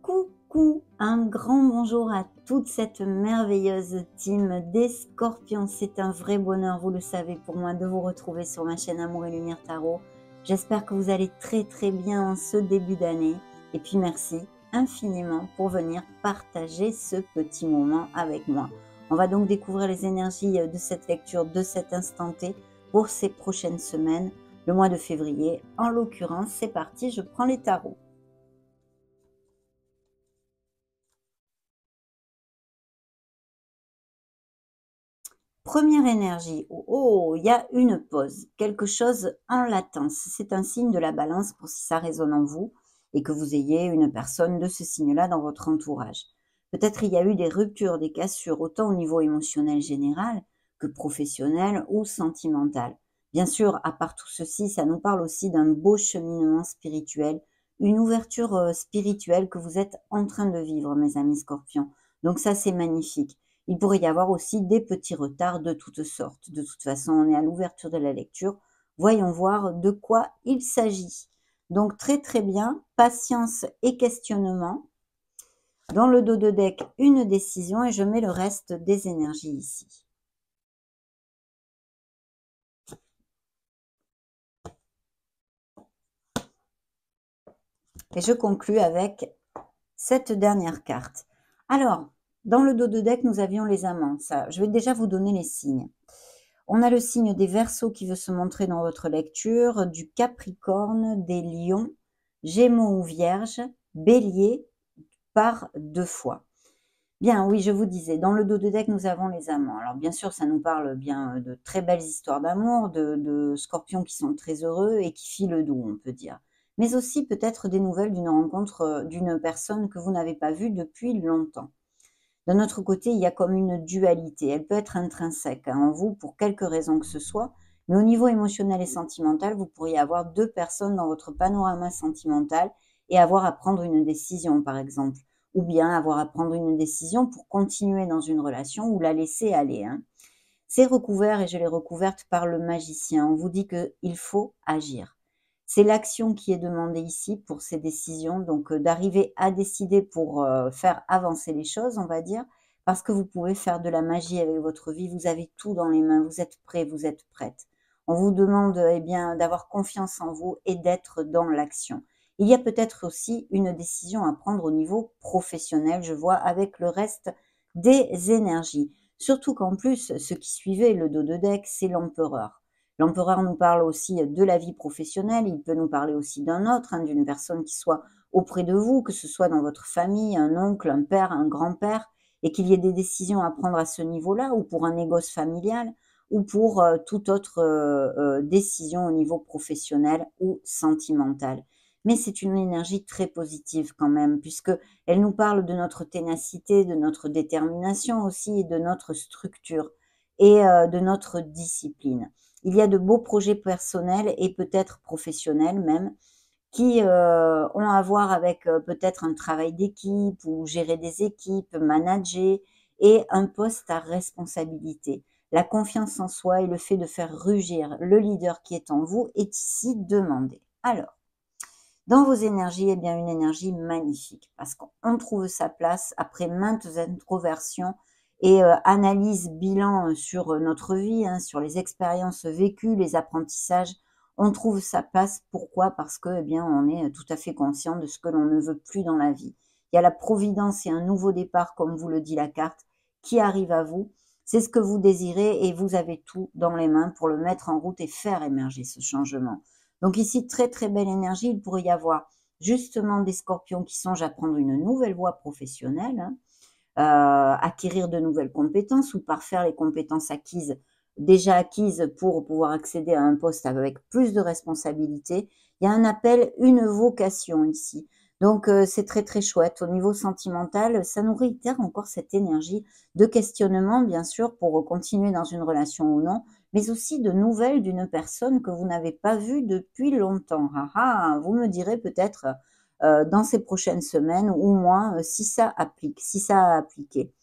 Coucou, un grand bonjour à toute cette merveilleuse team des Scorpions. C'est un vrai bonheur, vous le savez, pour moi de vous retrouver sur ma chaîne Amour et Lumière Tarot. J'espère que vous allez très bien en ce début d'année. Et puis merci infiniment pour venir partager ce petit moment avec moi. On va donc découvrir les énergies de cette lecture, de cet instant T pour ces prochaines semaines, le mois de février. En l'occurrence, c'est parti, je prends les tarots. Première énergie, oh, il y a une pause, quelque chose en latence. C'est un signe de la balance pour si ça résonne en vous et que vous ayez une personne de ce signe-là dans votre entourage. Peut-être il y a eu des ruptures, des cassures, autant au niveau émotionnel général que professionnel ou sentimental. Bien sûr, à part tout ceci, ça nous parle aussi d'un beau cheminement spirituel, une ouverture spirituelle que vous êtes en train de vivre, mes amis scorpions. Donc ça, c'est magnifique. Il pourrait y avoir aussi des petits retards de toutes sortes. De toute façon, on est à l'ouverture de la lecture. Voyons voir de quoi il s'agit. Donc très bien, patience et questionnement. Dans le dos de deck, une décision et je mets le reste des énergies ici. Et je conclus avec cette dernière carte. Alors, dans le dos de deck, nous avions les amants. Ça, je vais déjà vous donner les signes. On a le signe des Verseaux qui veut se montrer dans votre lecture, du Capricorne, des Lions, Gémeaux ou Vierge, Bélier par 2 fois. Bien, oui, je vous disais, dans le dos de deck, nous avons les amants. Alors bien sûr, ça nous parle bien de très belles histoires d'amour, de scorpions qui sont très heureux et qui filent le doux, on peut dire. Mais aussi peut-être des nouvelles d'une rencontre d'une personne que vous n'avez pas vue depuis longtemps. D'un autre côté, il y a comme une dualité. Elle peut être intrinsèque en vous pour quelque raison que ce soit, mais au niveau émotionnel et sentimental, vous pourriez avoir 2 personnes dans votre panorama sentimental et avoir à prendre une décision, par exemple. Ou bien avoir à prendre une décision pour continuer dans une relation ou la laisser aller. C'est recouvert et je l'ai recouverte par le magicien. On vous dit qu'il faut agir. C'est l'action qui est demandée ici pour ces décisions, donc d'arriver à décider pour faire avancer les choses, on va dire, parce que vous pouvez faire de la magie avec votre vie, vous avez tout dans les mains, vous êtes prêts, vous êtes prête. On vous demande eh bien d'avoir confiance en vous et d'être dans l'action. Il y a peut-être aussi une décision à prendre au niveau professionnel, je vois, avec le reste des énergies. Surtout qu'en plus, ce qui suivait le dos de deck, c'est l'empereur. L'empereur nous parle aussi de la vie professionnelle, il peut nous parler aussi d'un autre, d'une personne qui soit auprès de vous, que ce soit dans votre famille, un oncle, un père, un grand-père, et qu'il y ait des décisions à prendre à ce niveau-là, ou pour un négoce familial, ou pour toute autre décision au niveau professionnel ou sentimental. Mais c'est une énergie très positive quand même, puisque elle nous parle de notre ténacité, de notre détermination aussi, et de notre structure et de notre discipline. Il y a de beaux projets personnels et peut-être professionnels même qui ont à voir avec peut-être un travail d'équipe ou gérer des équipes, manager et un poste à responsabilité. La confiance en soi et le fait de faire rugir le leader qui est en vous est ici demandé. Alors, dans vos énergies, eh bien une énergie magnifique parce qu'on trouve sa place après maintes introversions et analyse, bilan sur notre vie, sur les expériences vécues, les apprentissages. On trouve sa place. Pourquoi? Parce que, eh bien, on est tout à fait conscient de ce que l'on ne veut plus dans la vie. Il y a la providence et un nouveau départ, comme vous le dit la carte, qui arrive à vous. C'est ce que vous désirez et vous avez tout dans les mains pour le mettre en route et faire émerger ce changement. Donc ici, très belle énergie. Il pourrait y avoir justement des scorpions qui songent à prendre une nouvelle voie professionnelle, acquérir de nouvelles compétences ou parfaire les compétences déjà acquises pour pouvoir accéder à un poste avec plus de responsabilités. Il y a un appel, une vocation ici. Donc c'est très chouette. Au niveau sentimental, ça nous réitère encore cette énergie de questionnement, bien sûr, pour continuer dans une relation ou non, mais aussi de nouvelles d'une personne que vous n'avez pas vue depuis longtemps. Vous me direz peut-être dans ces prochaines semaines ou mois si ça applique, si ça a appliqué.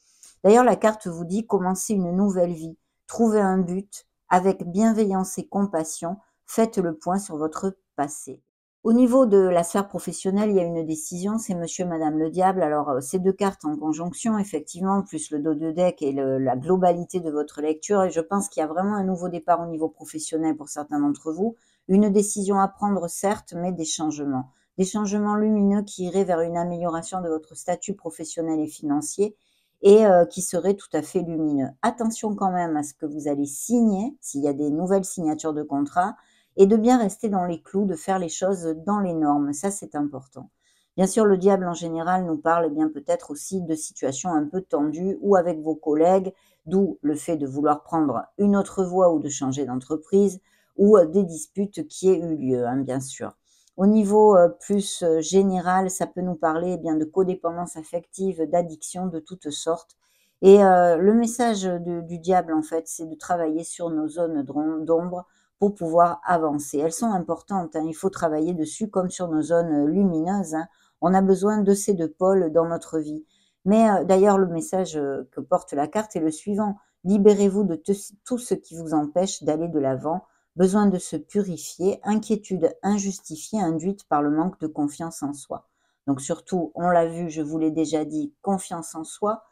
D'ailleurs, la carte vous dit commencer une nouvelle vie, trouver un but avec bienveillance et compassion, faites le point sur votre passé. Au niveau de la sphère professionnelle, il y a une décision, c'est monsieur, madame le diable. Alors, ces 2 cartes en conjonction, effectivement, plus le dos de deck et la globalité de votre lecture et je pense qu'il y a vraiment un nouveau départ au niveau professionnel pour certains d'entre vous. Une décision à prendre, certes, mais des changements. Des changements lumineux qui iraient vers une amélioration de votre statut professionnel et financier et qui seraient tout à fait lumineux. Attention quand même à ce que vous allez signer, s'il y a des nouvelles signatures de contrat, et de bien rester dans les clous, de faire les choses dans les normes. Ça, c'est important. Bien sûr, le diable en général nous parle eh bien peut-être aussi de situations un peu tendues ou avec vos collègues, d'où le fait de vouloir prendre une autre voie ou de changer d'entreprise ou des disputes qui aient eu lieu, hein, bien sûr. Au niveau plus général, ça peut nous parler eh bien de codépendance affective, d'addiction de toutes sortes. Et le message du diable, en fait, c'est de travailler sur nos zones d'ombre pour pouvoir avancer. Elles sont importantes, hein, il faut travailler dessus comme sur nos zones lumineuses, hein. On a besoin de ces 2 pôles dans notre vie. Mais d'ailleurs, le message que porte la carte est le suivant: libérez-vous de tout ce qui vous empêche d'aller de l'avant, besoin de se purifier, inquiétude injustifiée induite par le manque de confiance en soi. Donc surtout, on l'a vu, je vous l'ai déjà dit, confiance en soi,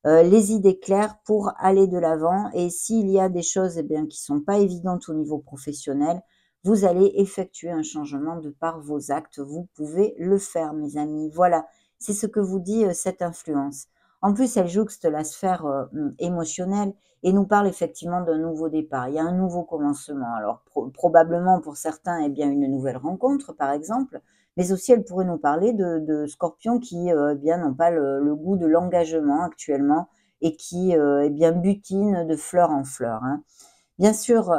les idées claires pour aller de l'avant et s'il y a des choses eh bien, qui ne sont pas évidentes au niveau professionnel, vous allez effectuer un changement de par vos actes. Vous pouvez le faire, mes amis. Voilà, c'est ce que vous dit cette influence. En plus, elle jouxte la sphère émotionnelle et nous parle effectivement d'un nouveau départ. Il y a un nouveau commencement. Alors, probablement pour certains, eh bien, une nouvelle rencontre, par exemple, mais aussi elle pourrait nous parler de scorpions qui eh bien n'ont pas le goût de l'engagement actuellement et qui eh bien butinent de fleur en fleur, hein. Bien sûr,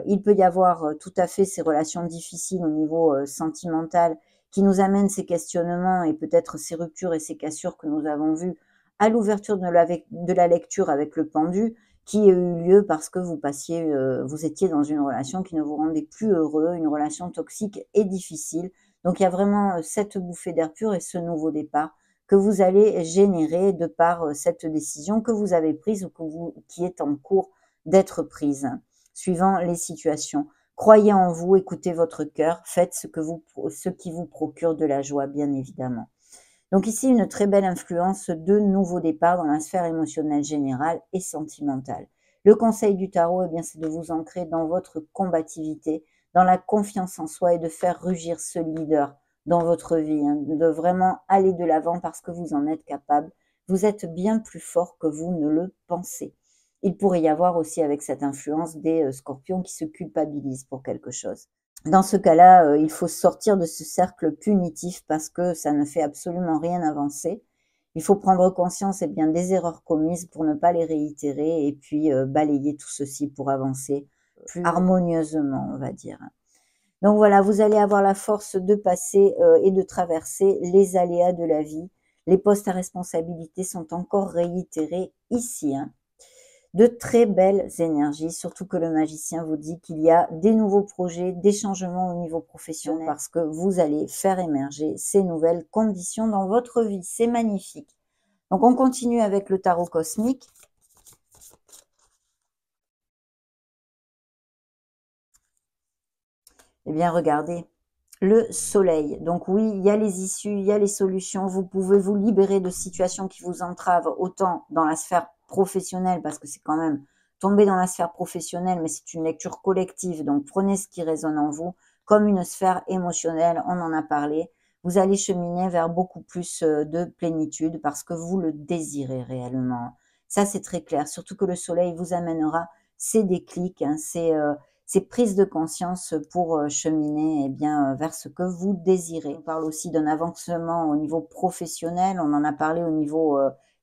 il peut y avoir tout à fait ces relations difficiles au niveau sentimental qui nous amènent ces questionnements et peut-être ces ruptures et ces cassures que nous avons vues à l'ouverture de la lecture avec le pendu, qui a eu lieu parce que vous étiez dans une relation qui ne vous rendait plus heureux, une relation toxique et difficile. Donc il y a vraiment cette bouffée d'air pur et ce nouveau départ que vous allez générer de par cette décision que vous avez prise ou qui est en cours d'être prise, suivant les situations. Croyez en vous, écoutez votre cœur, faites ce qui vous procure de la joie, bien évidemment. Donc ici, une très belle influence de nouveaux départs dans la sphère émotionnelle générale et sentimentale. Le conseil du tarot, eh bien, c'est de vous ancrer dans votre combativité, dans la confiance en soi et de faire rugir ce leader dans votre vie, hein, de vraiment aller de l'avant parce que vous en êtes capable. Vous êtes bien plus fort que vous ne le pensez. Il pourrait y avoir aussi avec cette influence des scorpions qui se culpabilisent pour quelque chose. Dans ce cas-là, il faut sortir de ce cercle punitif parce que ça ne fait absolument rien avancer. Il faut prendre conscience eh bien, des erreurs commises pour ne pas les réitérer et puis balayer tout ceci pour avancer plus harmonieusement, on va dire. Donc voilà, vous allez avoir la force de passer et de traverser les aléas de la vie. Les postes à responsabilité sont encore réitérés ici, hein. De très belles énergies, surtout que le magicien vous dit qu'il y a des nouveaux projets, des changements au niveau professionnel parce que vous allez faire émerger ces nouvelles conditions dans votre vie. C'est magnifique. Donc on continue avec le tarot cosmique. Eh bien regardez, le soleil. Donc oui, il y a les issues, il y a les solutions. Vous pouvez vous libérer de situations qui vous entravent autant dans la sphère professionnelle parce que c'est quand même tomber dans la sphère professionnelle, mais c'est une lecture collective. Donc prenez ce qui résonne en vous comme une sphère émotionnelle. On en a parlé. Vous allez cheminer vers beaucoup plus de plénitude parce que vous le désirez réellement. Ça, c'est très clair. Surtout que le soleil vous amènera ces déclics, hein, ces prises de conscience pour cheminer eh bien, vers ce que vous désirez. On parle aussi d'un avancement au niveau professionnel, on en a parlé au niveau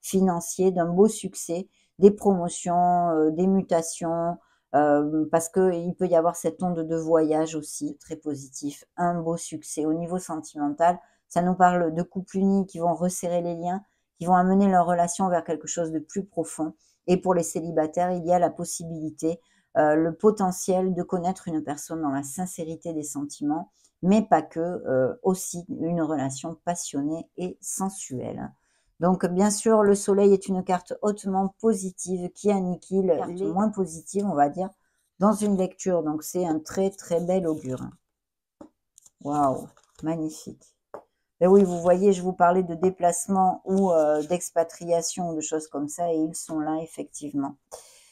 financier, d'un beau succès, des promotions, des mutations, parce qu'il peut y avoir cette onde de voyage aussi, très positif, un beau succès. Au niveau sentimental, ça nous parle de couples unis qui vont resserrer les liens, qui vont amener leur relation vers quelque chose de plus profond. Et pour les célibataires, il y a la possibilité le potentiel de connaître une personne dans la sincérité des sentiments, mais pas que, aussi une relation passionnée et sensuelle. Donc bien sûr, le soleil est une carte hautement positive qui aniquile les moins positives, on va dire, dans une lecture. Donc c'est un très très bel augure. Waouh! magnifique. Et oui, vous voyez, je vous parlais de déplacement ou d'expatriation, de choses comme ça, et ils sont là, effectivement.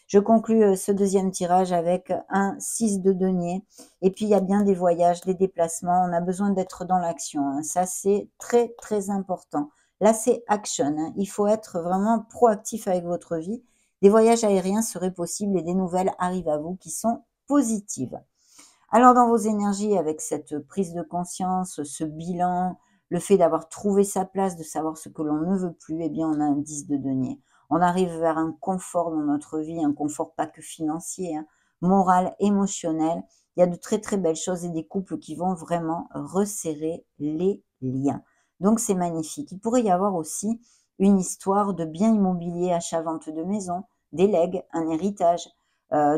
Je conclus ce deuxième tirage avec un 6 de denier. Et puis, il y a bien des voyages, des déplacements. On a besoin d'être dans l'action, hein. Ça, c'est très, très important. Là, c'est action, hein. Il faut être vraiment proactif avec votre vie. Des voyages aériens seraient possibles et des nouvelles arrivent à vous qui sont positives. Alors, dans vos énergies, avec cette prise de conscience, ce bilan, le fait d'avoir trouvé sa place, de savoir ce que l'on ne veut plus, eh bien, on a un 10 de denier. On arrive vers un confort dans notre vie, un confort pas que financier, hein, moral, émotionnel. Il y a de très, très belles choses et des couples qui vont vraiment resserrer les liens. Donc, c'est magnifique. Il pourrait y avoir aussi une histoire de biens immobiliers, achat-vente de maison, des legs, un héritage,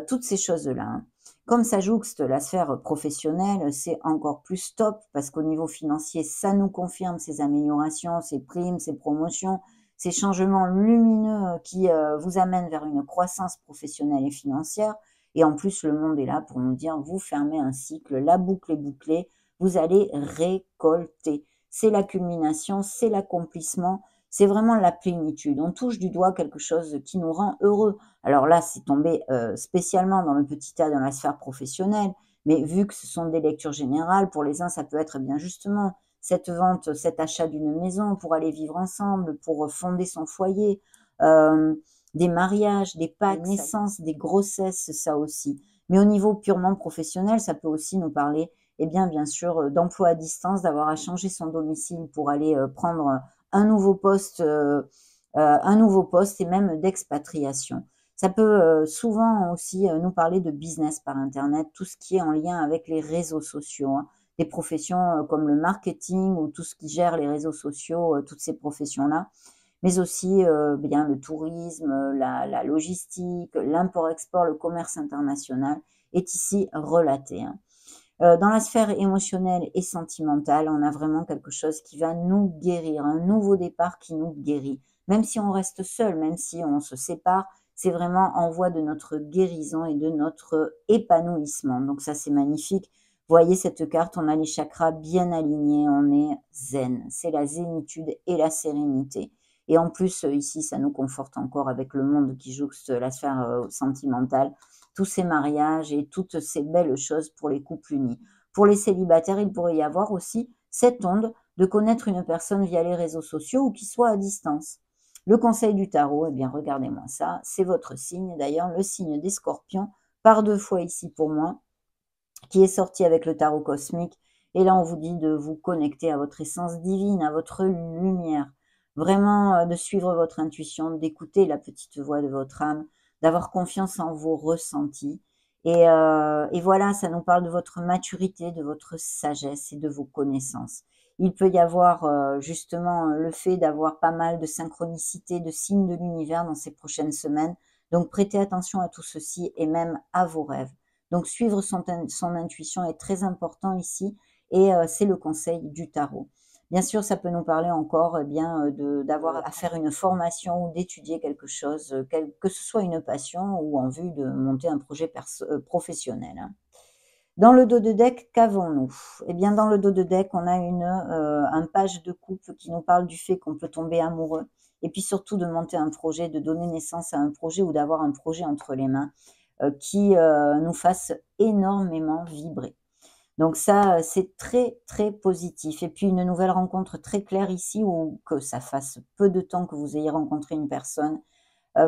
toutes ces choses-là, hein. Comme ça jouxte la sphère professionnelle, c'est encore plus top parce qu'au niveau financier, ça nous confirme ces améliorations, ces primes, ces promotions, ces changements lumineux qui vous amènent vers une croissance professionnelle et financière. Et en plus, le monde est là pour nous dire, vous fermez un cycle, la boucle est bouclée, vous allez récolter. C'est la culmination, c'est l'accomplissement, c'est vraiment la plénitude. On touche du doigt quelque chose qui nous rend heureux. Alors là, c'est tombé spécialement dans le petit A, dans la sphère professionnelle, mais vu que ce sont des lectures générales, pour les uns, ça peut être bien justement cette vente, cet achat d'une maison pour aller vivre ensemble, pour fonder son foyer, euh, des mariages, des Pâques, des naissances, des grossesses, ça aussi. Mais au niveau purement professionnel, ça peut aussi nous parler, eh bien sûr, d'emploi à distance, d'avoir à changer son domicile pour aller prendre un nouveau poste et même d'expatriation. Ça peut souvent aussi nous parler de business par Internet, tout ce qui est en lien avec les réseaux sociaux, hein. Des professions comme le marketing ou tout ce qui gère les réseaux sociaux, toutes ces professions-là, mais aussi bien le tourisme, la logistique, l'import-export, le commerce international est ici relaté, hein. Dans la sphère émotionnelle et sentimentale, on a vraiment quelque chose qui va nous guérir, un nouveau départ qui nous guérit. Même si on reste seul, même si on se sépare, c'est vraiment en voie de notre guérison et de notre épanouissement. Donc ça, c'est magnifique. Vous voyez cette carte, on a les chakras bien alignés, on est zen. C'est la zénitude et la sérénité. Et en plus, ici, ça nous conforte encore avec le monde qui jouxte la sphère sentimentale, tous ces mariages et toutes ces belles choses pour les couples unis. Pour les célibataires, il pourrait y avoir aussi cette onde de connaître une personne via les réseaux sociaux ou qui soit à distance. Le conseil du tarot, eh bien regardez-moi ça, c'est votre signe, d'ailleurs le signe des scorpions, par 2 fois ici pour moi, qui est sorti avec le tarot cosmique. Et là, on vous dit de vous connecter à votre essence divine, à votre lumière, vraiment de suivre votre intuition, d'écouter la petite voix de votre âme, d'avoir confiance en vos ressentis. Et voilà, ça nous parle de votre maturité, de votre sagesse et de vos connaissances. Il peut y avoir justement le fait d'avoir pas mal de synchronicité, de signes de l'univers dans ces prochaines semaines. Donc prêtez attention à tout ceci et même à vos rêves. Donc suivre son intuition est très important ici et c'est le conseil du tarot. Bien sûr, ça peut nous parler encore d'avoir à faire une formation ou d'étudier quelque chose, que ce soit une passion ou en vue de monter un projet professionnel, hein. Dans le dos de deck, qu'avons-nous? Eh bien, dans le dos de deck, on a un page de coupe qui nous parle du fait qu'on peut tomber amoureux et puis surtout de monter un projet, de donner naissance à un projet ou d'avoir un projet entre les mains qui nous fasse énormément vibrer. Donc ça, c'est très, très positif. Et puis une nouvelle rencontre très claire ici, ou que ça fasse peu de temps que vous ayez rencontré une personne,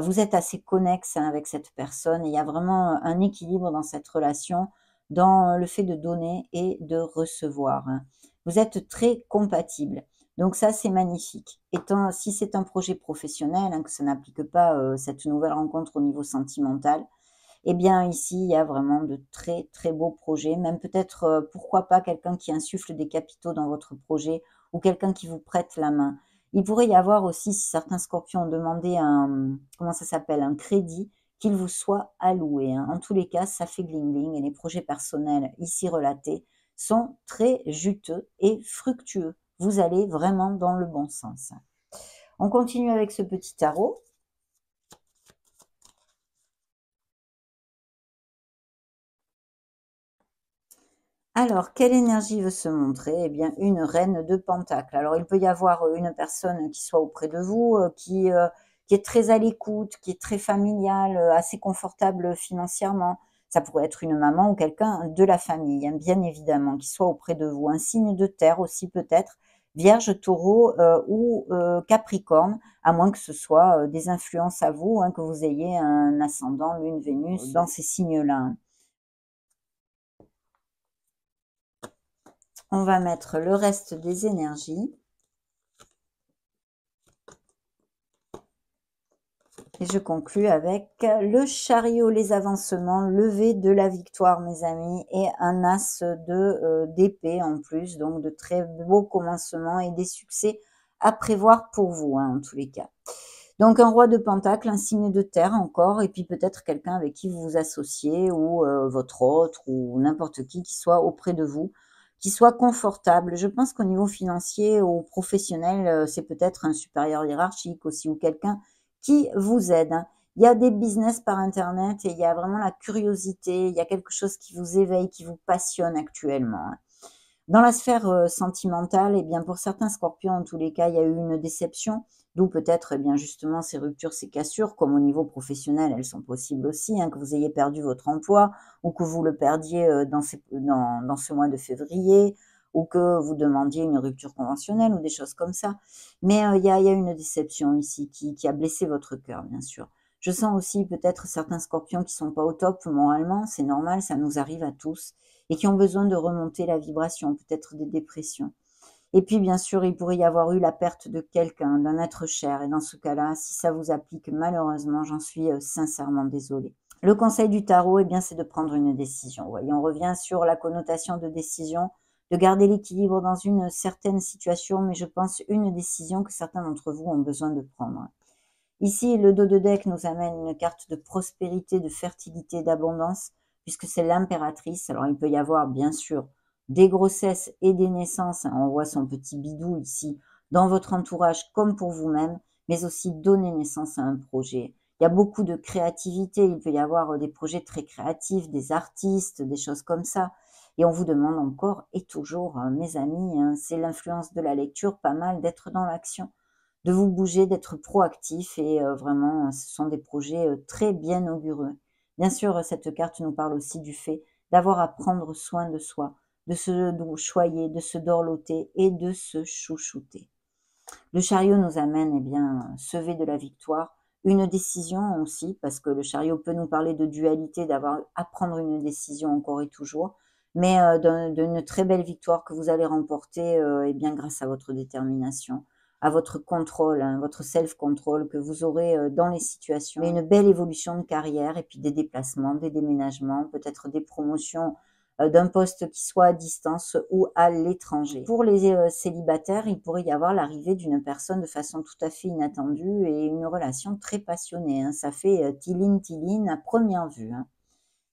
vous êtes assez connexe, hein, avec cette personne. Et il y a vraiment un équilibre dans cette relation, dans le fait de donner et de recevoir, hein. Vous êtes très compatibles. Donc ça, c'est magnifique. Si c'est un projet professionnel, hein, que ça n'applique pas cette nouvelle rencontre au niveau sentimental, eh bien ici, il y a vraiment de très, très beaux projets, même peut-être, pourquoi pas quelqu'un qui insuffle des capitaux dans votre projet ou quelqu'un qui vous prête la main. Il pourrait y avoir aussi, si certains scorpions ont demandé comment ça s'appelle, un crédit, qu'il vous soit alloué, hein. En tous les cas, ça fait bling bling et les projets personnels ici relatés sont très juteux et fructueux. Vous allez vraiment dans le bon sens. On continue avec ce petit tarot. Alors, quelle énergie veut se montrer? Eh bien, une reine de pentacles. Alors, il peut y avoir une personne qui soit auprès de vous, qui est très à l'écoute, qui est très familiale, assez confortable financièrement. Ça pourrait être une maman ou quelqu'un de la famille, hein, bien évidemment, qui soit auprès de vous. Un signe de terre aussi peut-être, Vierge, Taureau ou Capricorne, à moins que ce soit des influences à vous, hein, que vous ayez un ascendant, Lune, Vénus, dans ces signes-là, hein. On va mettre le reste des énergies. Et je conclus avec le chariot, les avancements, levé de la victoire, mes amis, et un as de d'épée en plus, donc de très beaux commencements et des succès à prévoir pour vous, hein, en tous les cas. Donc un roi de pentacle, un signe de terre encore, et puis peut-être quelqu'un avec qui vous vous associez, ou votre autre, ou n'importe qui soit auprès de vous, qui soit confortable. Je pense qu'au niveau financier ou professionnel, c'est peut-être un supérieur hiérarchique aussi, ou quelqu'un qui vous aide, hein. Il y a des business par internet et il y a vraiment la curiosité, il y a quelque chose qui vous éveille, qui vous passionne actuellement, hein. Dans la sphère sentimentale, eh bien, pour certains scorpions, en tous les cas, il y a eu une déception, d'où peut-être, eh bien, justement, ces ruptures, ces cassures, comme au niveau professionnel, elles sont possibles aussi, hein, que vous ayez perdu votre emploi ou que vous le perdiez dans ce mois de février, ou que vous demandiez une rupture conventionnelle ou des choses comme ça. Mais il y a une déception ici qui a blessé votre cœur, bien sûr. Je sens aussi peut-être certains scorpions qui sont pas au top moralement, c'est normal, ça nous arrive à tous, et qui ont besoin de remonter la vibration, peut-être des dépressions. Et puis, bien sûr, il pourrait y avoir eu la perte de quelqu'un, d'un être cher. Et dans ce cas-là, si ça vous applique, malheureusement, j'en suis sincèrement désolée. Le conseil du tarot, eh bien, c'est de prendre une décision. Vous voyez, on revient sur la connotation de décision, de garder l'équilibre dans une certaine situation, mais je pense une décision que certains d'entre vous ont besoin de prendre. Ici, le dos de deck nous amène une carte de prospérité, de fertilité, d'abondance, puisque c'est l'impératrice. Alors, il peut y avoir, bien sûr, des grossesses et des naissances. On voit son petit bidou ici, dans votre entourage comme pour vous-même, mais aussi donner naissance à un projet. Il y a beaucoup de créativité. Il peut y avoir des projets très créatifs, des artistes, des choses comme ça. Et on vous demande encore et toujours, mes amis, hein, c'est l'influence de la lecture, pas mal d'être dans l'action, de vous bouger, d'être proactif, et vraiment, ce sont des projets très bien augureux. Bien sûr, cette carte nous parle aussi du fait d'avoir à prendre soin de soi, de se choyer, de se dorloter et de se chouchouter. Le chariot nous amène, eh bien, sever de la victoire, une décision aussi, parce que le chariot peut nous parler de dualité, d'avoir à prendre une décision encore et toujours, mais d'une très belle victoire que vous allez remporter, eh bien, grâce à votre détermination, à votre contrôle, hein, votre self-control que vous aurez dans les situations, mais une belle évolution de carrière, et puis des déplacements, des déménagements, peut-être des promotions d'un poste qui soit à distance ou à l'étranger. Pour les célibataires, il pourrait y avoir l'arrivée d'une personne de façon tout à fait inattendue et une relation très passionnée, hein. Ça fait tiline à première vue, hein.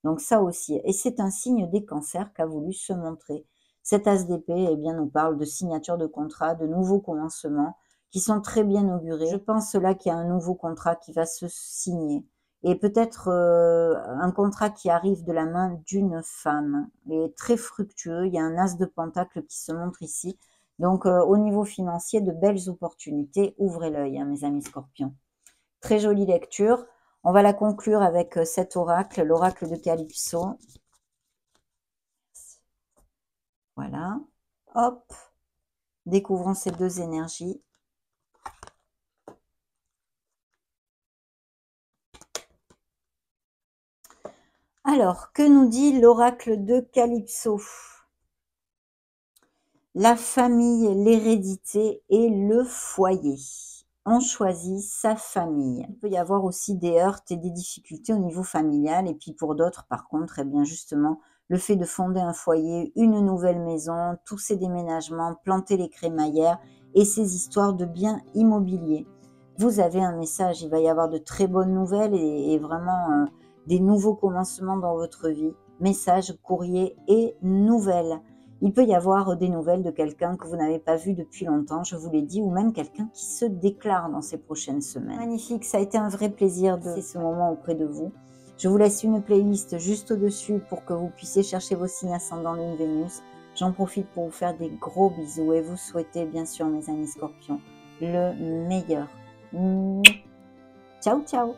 Donc ça aussi. Et c'est un signe des cancers qu'a voulu se montrer. Cet as d'épée, eh bien, nous parle de signature de contrat, de nouveaux commencements qui sont très bien augurés. Je pense là qu'il y a un nouveau contrat qui va se signer. Et peut-être un contrat qui arrive de la main d'une femme, et très fructueux. Il y a un as de pentacle qui se montre ici. Donc au niveau financier, de belles opportunités. Ouvrez l'œil, hein, mes amis scorpions. Très jolie lecture. On va la conclure avec cet oracle, l'oracle de Calypso. Voilà. Hop. Découvrons ces deux énergies. Alors, que nous dit l'oracle de Calypso? La famille, l'hérédité et le foyer. On choisit sa famille. Il peut y avoir aussi des heurts et des difficultés au niveau familial. Et puis pour d'autres, par contre, eh bien justement, le fait de fonder un foyer, une nouvelle maison, tous ces déménagements, planter les crémaillères et ces histoires de biens immobiliers. Vous avez un message, il va y avoir de très bonnes nouvelles et vraiment des nouveaux commencements dans votre vie. Message, courrier et nouvelles. Il peut y avoir des nouvelles de quelqu'un que vous n'avez pas vu depuis longtemps, je vous l'ai dit, ou même quelqu'un qui se déclare dans ces prochaines semaines. Magnifique, ça a été un vrai plaisir de passer ce moment auprès de vous. Je vous laisse une playlist juste au-dessus pour que vous puissiez chercher vos signes ascendant Lune Vénus. J'en profite pour vous faire des gros bisous et vous souhaiter bien sûr mes amis Scorpions le meilleur. Ciao ciao.